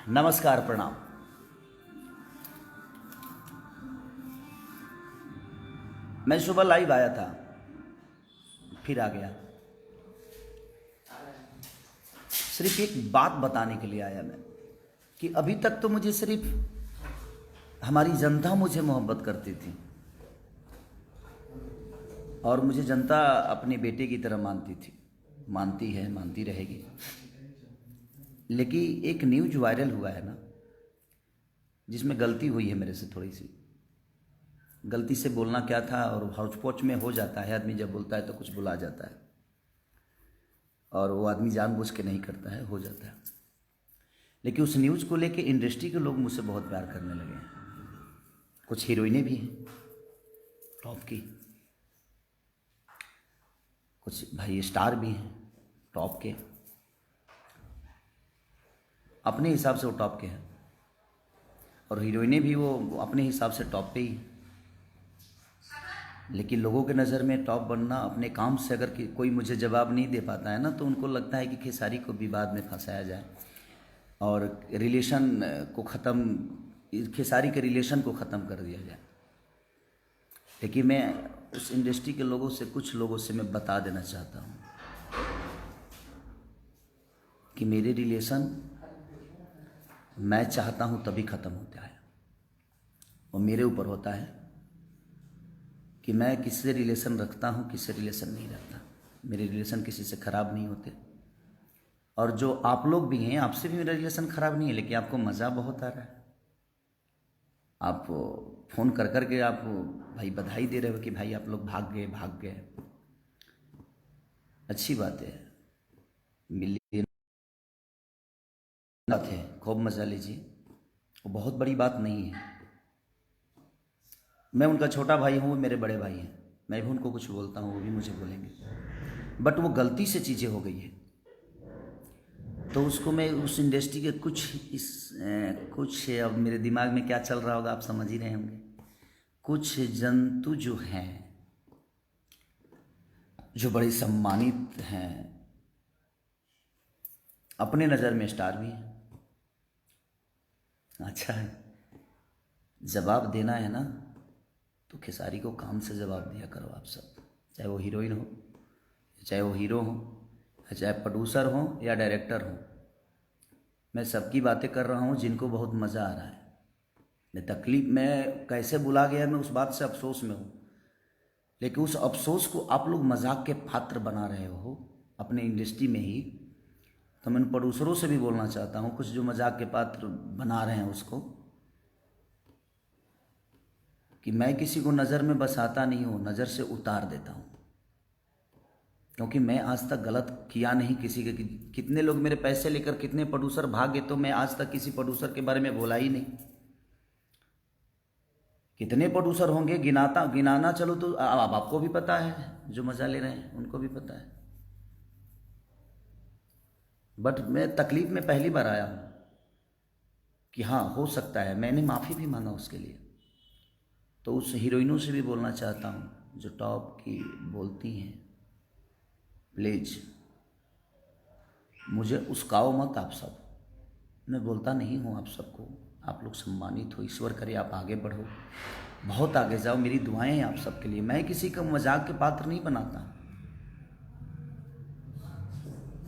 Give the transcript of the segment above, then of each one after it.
नमस्कार, प्रणाम। मैं सुबह लाइव आया था, फिर आ गया। सिर्फ एक बात बताने के लिए आया मैं कि अभी तक तो मुझे सिर्फ हमारी जनता मुझे मोहब्बत करती थी और मुझे जनता अपने बेटे की तरह मानती थी, मानती है, मानती रहेगी। लेकिन एक न्यूज वायरल हुआ है ना, जिसमें गलती हुई है मेरे से। थोड़ी सी गलती से बोलना क्या था, और हौच पौच में हो जाता है। आदमी जब बोलता है तो कुछ बुला जाता है, और वो आदमी जानबूझ के नहीं करता है, हो जाता है। लेकिन उस न्यूज़ को लेके इंडस्ट्री के लोग मुझसे बहुत प्यार करने लगे हैं। कुछ हीरोइनें भी हैं टॉप की, कुछ भाई स्टार भी हैं टॉप के, अपने हिसाब से वो टॉप के हैं, और हीरोइनें भी वो अपने हिसाब से टॉप पे ही। लेकिन लोगों के नज़र में टॉप बनना अपने काम से, अगर कोई मुझे जवाब नहीं दे पाता है ना, तो उनको लगता है कि खेसारी को विवाद में फंसाया जाए और रिलेशन को ख़त्म, खेसारी के रिलेशन को ख़त्म कर दिया जाए। लेकिन मैं उस इंडस्ट्री के लोगों से, कुछ लोगों से मैं बता देना चाहता हूँ कि मेरे रिलेशन मैं चाहता हूँ तभी ख़त्म होता है, और मेरे ऊपर होता है कि मैं किससे रिलेशन रखता हूँ, किससे रिलेशन नहीं रखता। मेरे रिलेशन किसी से ख़राब नहीं होते, और जो आप लोग भी हैं, आपसे भी मेरा रिलेशन ख़राब नहीं है, लेकिन आपको मज़ा बहुत आ रहा है। आप फ़ोन कर कर के आप भाई बधाई दे रहे हो कि भाई आप लोग भाग गए, भाग गए। अच्छी बात है, मिलिए बात है, खूब मज़ा लीजिए, वो बहुत बड़ी बात नहीं है। मैं उनका छोटा भाई हूँ, वो मेरे बड़े भाई हैं। मैं भी उनको कुछ बोलता हूँ, वो भी मुझे बोलेंगे, बट वो गलती से चीज़ें हो गई है, तो उसको मैं उस इंडस्ट्री के कुछ अब मेरे दिमाग में क्या चल रहा होगा आप समझ ही रहे होंगे। कुछ जंतु जो हैं, जो बड़े सम्मानित हैं, अपने नज़र में स्टार भी हैं। अच्छा है, जवाब देना है ना, तो खेसारी को काम से जवाब दिया करो आप सब, चाहे वो हीरोइन हो, चाहे वो हीरो हो, चाहे प्रोड्यूसर हो या डायरेक्टर हो। मैं सबकी बातें कर रहा हूँ जिनको बहुत मज़ा आ रहा है। मैं तकलीफ में कैसे बुला गया, मैं उस बात से अफसोस में हूँ, लेकिन उस अफसोस को आप लोग मजाक के पात्र बना रहे हो अपने इंडस्ट्री में ही। तो मैं प्रोड्यूसरों से भी बोलना चाहता हूँ, कुछ जो मजाक के पात्र बना रहे हैं उसको, कि मैं किसी को नज़र में बसाता नहीं हूँ, नज़र से उतार देता हूँ। क्योंकि मैं आज तक गलत किया नहीं किसी के। कितने लोग मेरे पैसे लेकर, कितने प्रोड्यूसर भागे, तो मैं आज तक किसी प्रोड्यूसर के बारे में बोला ही नहीं। कितने प्रोड्यूसर होंगे, गिनाना चलो तो अब आपको भी पता है, जो मज़ा ले रहे हैं उनको भी पता है। बट मैं तकलीफ में पहली बार आया हूँ कि हाँ हो सकता है, मैंने माफ़ी भी मांगा उसके लिए। तो उस हीरोइनों से भी बोलना चाहता हूँ जो टॉप की बोलती हैं, प्लीज़ मुझे उस्काओ मत आप सब। मैं बोलता नहीं हूँ आप सबको, आप लोग सम्मानित हो, ईश्वर करे आप आगे बढ़ो, बहुत आगे जाओ, मेरी दुआएं हैं आप सबके लिए। मैं किसी का मजाक के पात्र नहीं बनाता,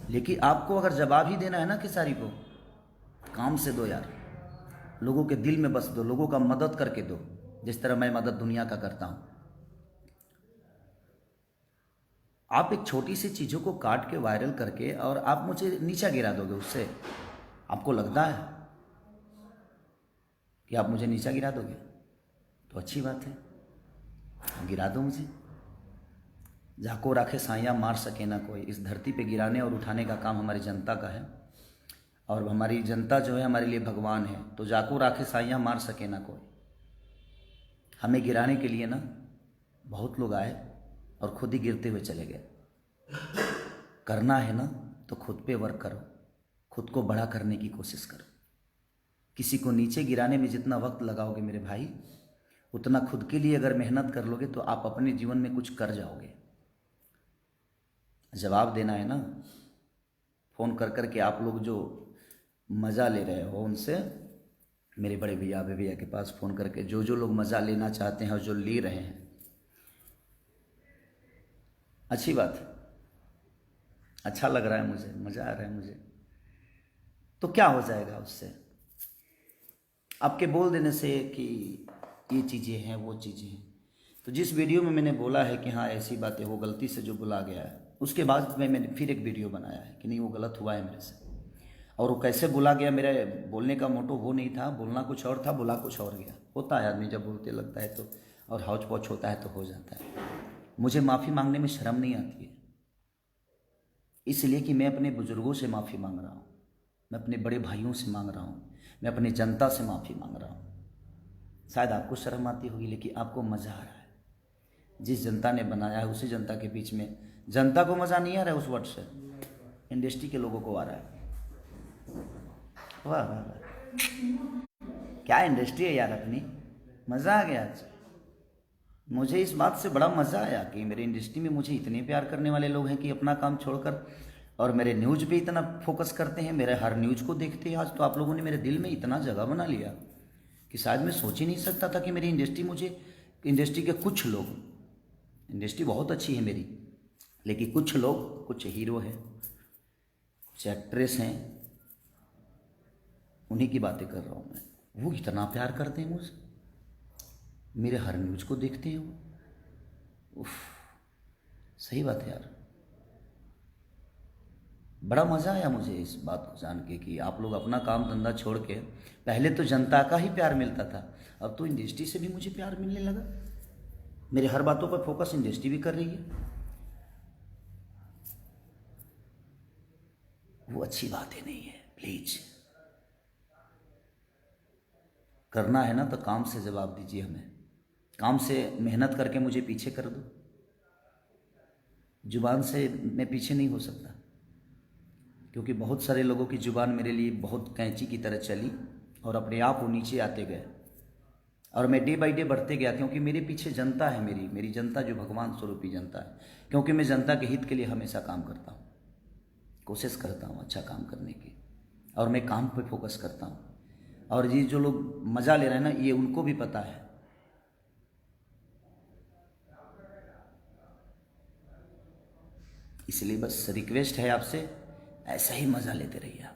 लेकिन आपको अगर जवाब ही देना है ना खेसारी को, काम से दो यार, लोगों के दिल में बस दो, लोगों का मदद करके दो, जिस तरह मैं मदद दुनिया का करता हूँ। आप एक छोटी सी चीज़ों को काट के वायरल करके और आप मुझे नीचा गिरा दोगे उससे, आपको लगता है कि आप मुझे नीचा गिरा दोगे, तो अच्छी बात है, गिरा दो मुझे। जाको राखे साइयाँ मार सके ना कोई। इस धरती पे गिराने और उठाने का काम हमारी जनता का है, और हमारी जनता जो है हमारे लिए भगवान है। तो जाको राखे साइयाँ मार सके ना कोई। हमें गिराने के लिए ना बहुत लोग आए और खुद ही गिरते हुए चले गए। करना है ना तो खुद पे वर्क करो, खुद को बड़ा करने की कोशिश करो। किसी को नीचे गिराने में जितना वक्त लगाओगे मेरे भाई, उतना खुद के लिए अगर मेहनत कर लोगे तो आप अपने जीवन में कुछ कर जाओगे। जवाब देना है ना, फ़ोन कर कर के आप लोग जो मज़ा ले रहे हो उनसे मेरे बड़े भैया भैया के पास फ़ोन करके जो जो लोग मज़ा लेना चाहते हैं और जो ले रहे हैं, अच्छी बात है, अच्छा लग रहा है मुझे, मज़ा आ रहा है मुझे। तो क्या हो जाएगा उससे? आपके बोल देने से कि ये चीज़ें हैं वो चीज़ें हैं। तो जिस वीडियो में मैंने बोला है कि हाँ ऐसी बातें, वो गलती से जो बुला गया है, उसके बाद मैंने फिर एक वीडियो बनाया है कि नहीं वो गलत हुआ है मेरे से। और वो कैसे बुला गया, मेरे बोलने का मोटो वो नहीं था, बोलना कुछ और था, बुला कुछ और गया। होता है, आदमी जब बोलते लगता है तो और हौच पौच होता है तो हो जाता है। मुझे माफ़ी मांगने में शर्म नहीं आती है, इसलिए कि मैं अपने बुज़ुर्गों से माफ़ी मांग रहा हूँ, मैं अपने बड़े भाइयों से मांग रहा हूँ, मैं अपनी जनता से माफ़ी मांग रहा हूँ। शायद आपको शर्म आती होगी, लेकिन आपको मज़ा आ रहा है। जिस जनता ने बनाया है उसी जनता के बीच में, जनता को मज़ा नहीं आ रहा है उस वर्ड से, इंडस्ट्री के लोगों को आ रहा है। वाह वाह वाह, क्या इंडस्ट्री है यार अपनी, मज़ा आ गया आज। मुझे इस बात से बड़ा मज़ा आया कि मेरे इंडस्ट्री में मुझे इतने प्यार करने वाले लोग हैं कि अपना काम छोड़कर और मेरे न्यूज़ पे इतना फोकस करते हैं, मेरे हर न्यूज़ को देखते हैं। आज तो आप लोगों ने मेरे दिल में इतना जगह बना लिया कि शायद मैं सोच ही नहीं सकता था कि मेरी इंडस्ट्री, मुझे इंडस्ट्री के कुछ लोग, इंडस्ट्री बहुत अच्छी है मेरी, लेकिन कुछ लोग, कुछ हीरो हैं, कुछ एक्ट्रेस हैं, उन्हीं की बातें कर रहा हूँ मैं। वो इतना प्यार करते हैं मुझसे, मेरे हर न्यूज़ को देखते हैं वो। उफ, सही बात है यार, बड़ा मज़ा आया मुझे इस बात को जान के कि आप लोग अपना काम धंधा छोड़ के, पहले तो जनता का ही प्यार मिलता था, अब तो इंडस्ट्री से भी मुझे प्यार मिलने लगा। मेरे हर बातों पर फोकस इंडस्ट्री भी कर रही है। वो अच्छी बात ही नहीं है। प्लीज, करना है ना तो काम से जवाब दीजिए हमें, काम से मेहनत करके मुझे पीछे कर दो। जुबान से मैं पीछे नहीं हो सकता, क्योंकि बहुत सारे लोगों की जुबान मेरे लिए बहुत कैंची की तरह चली और अपने आप वो नीचे आते गए और मैं डे बाई डे बढ़ते गया, क्योंकि मेरे पीछे जनता है, मेरी जनता जो भगवान स्वरूपी जनता है। क्योंकि मैं जनता के हित के लिए हमेशा काम करता हूँ, कोशिश करता हूँ अच्छा काम करने की, और मैं काम पे फोकस करता हूँ। और ये जो लोग मज़ा ले रहे हैं ना, ये उनको भी पता है। इसलिए बस रिक्वेस्ट है आपसे, ऐसा ही मज़ा लेते रहिए आप,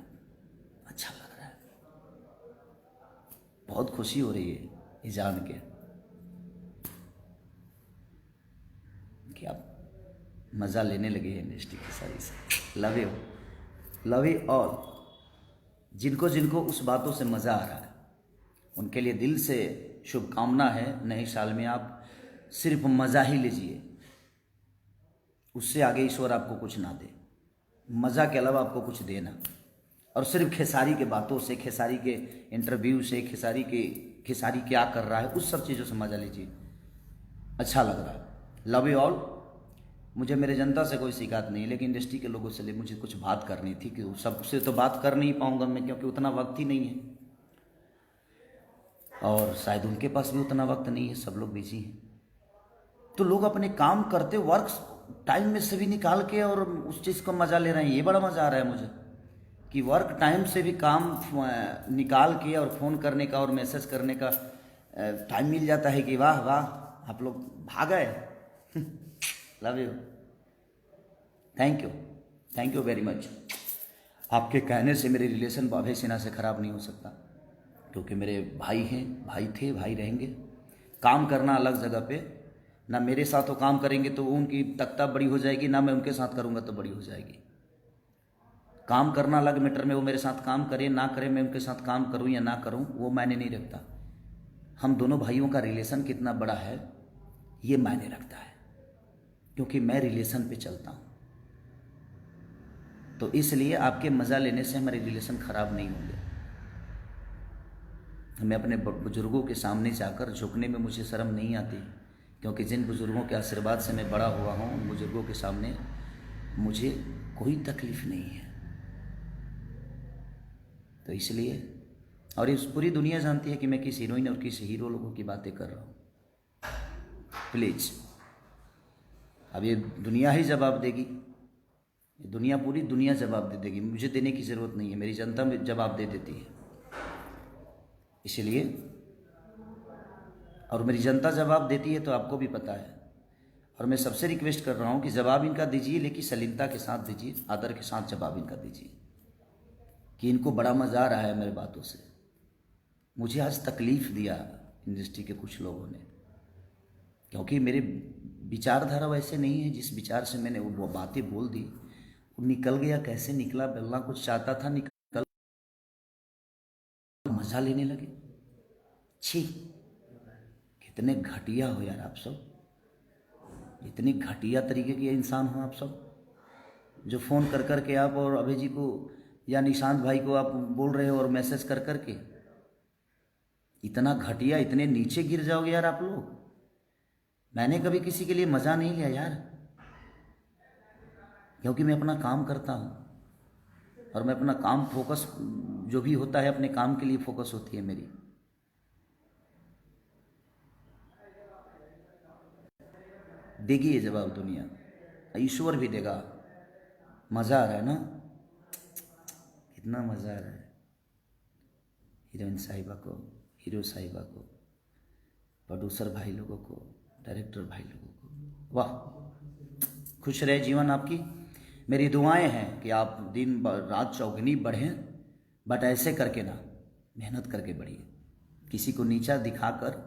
अच्छा लग रहा है, बहुत खुशी हो रही है ये जान के कि आप मज़ा लेने लगे हैं इंडस्ट्री की सारी से। Love you, love you all. जिनको जिनको उस बातों से मज़ा आ रहा है उनके लिए दिल से शुभकामना है। नए साल में आप सिर्फ मज़ा ही लीजिए, उससे आगे ईश्वर आपको कुछ ना दे, मज़ा के अलावा आपको कुछ देना। और सिर्फ खेसारी के बातों से, खेसारी के इंटरव्यू से, खेसारी क्या कर रहा है, उस सब चीज़ों से मज़ा लीजिए, अच्छा लग रहा है। Love you all. मुझे मेरे जनता से कोई शिकायत नहीं, लेकिन इंडस्ट्री के लोगों से मुझे कुछ बात करनी थी कि सबसे तो बात कर नहीं पाऊंगा मैं, क्योंकि उतना वक्त ही नहीं है और शायद उनके पास भी उतना वक्त नहीं है, सब लोग बिजी हैं। तो लोग अपने काम करते वर्क टाइम में से भी निकाल के और उस चीज़ को मज़ा ले रहे हैं। ये बड़ा मज़ा आ रहा है मुझे कि वर्क टाइम से भी काम निकाल के और फ़ोन करने का और मैसेज करने का टाइम मिल जाता है कि वाह वाह आप लोग भाग गए। Love you, thank you very much. आपके कहने से मेरे रिलेशन बाबे सिन्हा से ख़राब नहीं हो सकता, क्योंकि मेरे भाई हैं, भाई थे, भाई रहेंगे। काम करना अलग जगह पे, ना मेरे साथ वो काम करेंगे तो उनकी तख्ता बड़ी हो जाएगी, ना मैं उनके साथ करूँगा तो बड़ी हो जाएगी। काम करना अलग मैटर में, वो मेरे साथ काम करें ना करें, मैं उनके साथ काम करूँ या ना करूँ वो मायने नहीं रखता। हम दोनों भाइयों का रिलेशन कितना बड़ा है ये मायने रखता है, क्योंकि मैं रिलेशन पे चलता हूँ। तो इसलिए आपके मज़ा लेने से हमारे रिलेशन ख़राब नहीं होंगे। मैं अपने बुज़ुर्गों के सामने जाकर झुकने में मुझे शर्म नहीं आती, क्योंकि जिन बुज़ुर्गों के आशीर्वाद से मैं बड़ा हुआ हूँ, उन बुज़ुर्गों के सामने मुझे कोई तकलीफ़ नहीं है। तो इसलिए, और इस पूरी दुनिया जानती है कि मैं किस हीरोइन और किस हीरो लोगों की बातें कर रहा हूँ। प्लीज़, अब ये दुनिया ही जवाब देगी ये दुनिया, पूरी दुनिया जवाब दे देगी, मुझे देने की ज़रूरत नहीं है, मेरी जनता में जवाब दे देती है। इसलिए, और मेरी जनता जवाब देती है तो आपको भी पता है। और मैं सबसे रिक्वेस्ट कर रहा हूँ कि जवाब इनका दीजिए, लेकिन सलीलता के साथ दीजिए, आदर के साथ जवाब इनका दीजिए, कि इनको बड़ा मज़ा आ रहा है मेरे बातों से। मुझे आज तकलीफ़ दिया इंडस्ट्री के कुछ लोगों ने, क्योंकि मेरे विचारधारा वैसे नहीं है। जिस विचार से मैंने वो बातें बोल दी, वो निकल गया, कैसे निकला, बोलना कुछ चाहता था, निकल, मज़ा लेने लगे। छी, कितने घटिया हो यार आप सब, इतनी घटिया तरीके के इंसान हो आप सब, जो फ़ोन कर कर के आप और अभय जी को या निशांत भाई को आप बोल रहे हो और मैसेज कर कर के, इतना घटिया, इतने नीचे गिर जाओगे यार आप लोग। मैंने कभी किसी के लिए मज़ा नहीं लिया यार, क्योंकि मैं अपना काम करता हूँ और मैं अपना काम फोकस, जो भी होता है अपने काम के लिए फोकस होती है मेरी। देगी ये जवाब दुनिया, ईश्वर भी देगा। मज़ा आ रहा है ना, कितना मज़ा आ रहा है। हीरोइन साहिबा को, हीरो साहिबा को, प्रोड्यूसर भाई लोगों को, डायरेक्टर भाई लोगों को, वाह, खुश रहे जीवन आपकी। मेरी दुआएं हैं कि आप दिन रात चौगुनी बढ़ें, बट ऐसे करके ना, मेहनत करके बढ़िए। किसी को नीचा दिखाकर,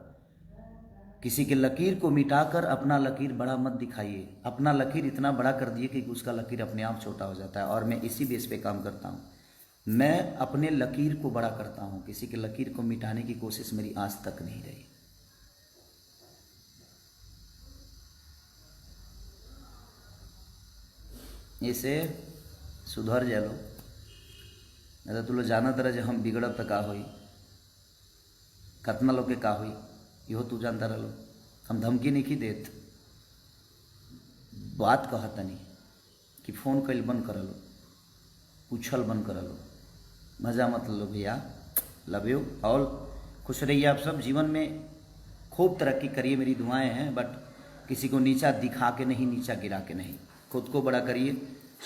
किसी के लकीर को मिटाकर अपना लकीर बड़ा मत दिखाइए। अपना लकीर इतना बड़ा कर दिए कि उसका लकीर अपने आप छोटा हो जाता है। और मैं इसी बेस पे काम करता हूँ, मैं अपने लकीर को बड़ा करता हूँ, किसी के लकीर को मिटाने की कोशिश मेरी आज तक नहीं रही। ऐसे सुधर जा लो, नहीं तो तू लोग जाना तरह जो हम बिगड़ब तो का होई, कतना लोग के का हुई, इहो तू जानता रहो। हम धमकी नहीं की देत, बात कहता नहीं कि फ़ोन कल बंद कर लो, पूछल बंद कर लो, मज़ा मत लो भैया। लव यू ऑल, खुश रहिए आप सब, जीवन में खूब तरक्की करिए, मेरी दुआएं हैं। बट किसी को नीचा दिखा के नहीं, नीचा गिरा के नहीं, खुद को बड़ा करिए,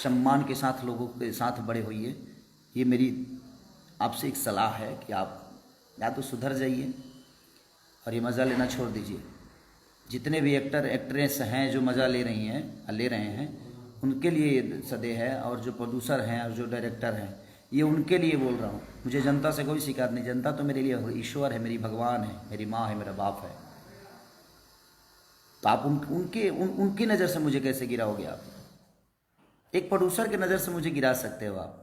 सम्मान के साथ लोगों के साथ बड़े होइए। ये मेरी आपसे एक सलाह है कि आप या तो सुधर जाइए और ये मज़ा लेना छोड़ दीजिए। जितने भी एक्टर एक्ट्रेस हैं जो मज़ा ले रही हैं, ले रहे हैं, उनके लिए ये सदे है। और जो प्रोड्यूसर हैं और जो डायरेक्टर हैं, ये उनके लिए बोल रहा हूँ। मुझे जनता से कोई शिकायत नहीं, जनता तो मेरे लिए ईश्वर है, मेरी भगवान है, मेरी माँ है, मेरा बाप है। तो आप उनकी नज़र से मुझे कैसे गिराओगे आप? एक प्रोड्यूसर की नज़र से मुझे गिरा सकते हो आप?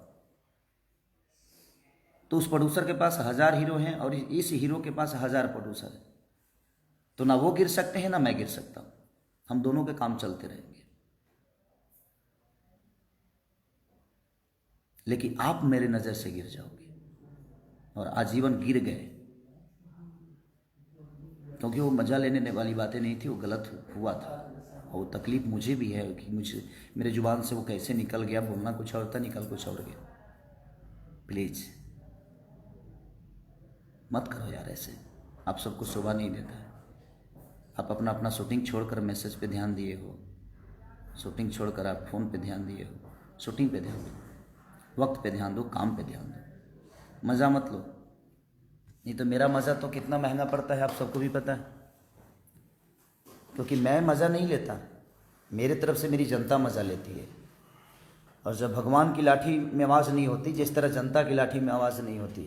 तो उस प्रोड्यूसर के पास 1000 हीरो हैं और इस हीरो के पास 1000 प्रोड्यूसर है, तो ना वो गिर सकते हैं ना मैं गिर सकता हूँ। हम दोनों के काम चलते रहेंगे। लेकिन आप मेरे नज़र से गिर जाओगे और आजीवन गिर गए, क्योंकि वो मज़ा लेने वाली बातें नहीं थी, वो गलत हुआ था। और तकलीफ़ मुझे भी है कि मुझे, मेरे जुबान से वो कैसे निकल गया, बोलना कुछ और था, निकल कुछ और गया। प्लीज़ मत करो यार ऐसे, आप सबको शोभा नहीं देता है। आप अपना अपना शूटिंग छोड़कर मैसेज पे ध्यान दिए हो, शूटिंग छोड़कर आप फ़ोन पे ध्यान दिए हो। शूटिंग पे ध्यान दो, वक्त पे ध्यान दो, काम पे ध्यान दो, मज़ा मत लो। नहीं तो मेरा मज़ा तो कितना महंगा पड़ता है आप सबको भी पता है, क्योंकि मैं मज़ा नहीं लेता, मेरे तरफ से मेरी जनता मज़ा लेती है। और जब भगवान की लाठी में आवाज़ नहीं होती, जिस तरह जनता की लाठी में आवाज़ नहीं होती,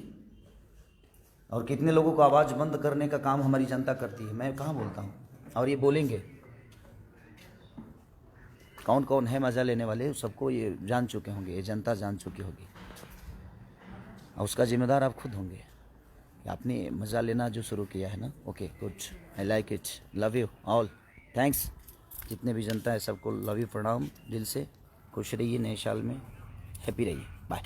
और कितने लोगों को आवाज़ बंद करने का काम हमारी जनता करती है, मैं कहाँ बोलता हूँ। और ये बोलेंगे कौन कौन है मज़ा लेने वाले, सबको ये जान चुके होंगे, ये जनता जान चुकी होगी, और उसका जिम्मेदार आप खुद होंगे कि आपने मज़ा लेना जो शुरू किया है ना। Okay good, I like it, love you all, thanks. जितने भी जनता है सबको लव यू, प्रणाम दिल से। खुश रहिए, नए साल में हैप्पी रहिए, बाय।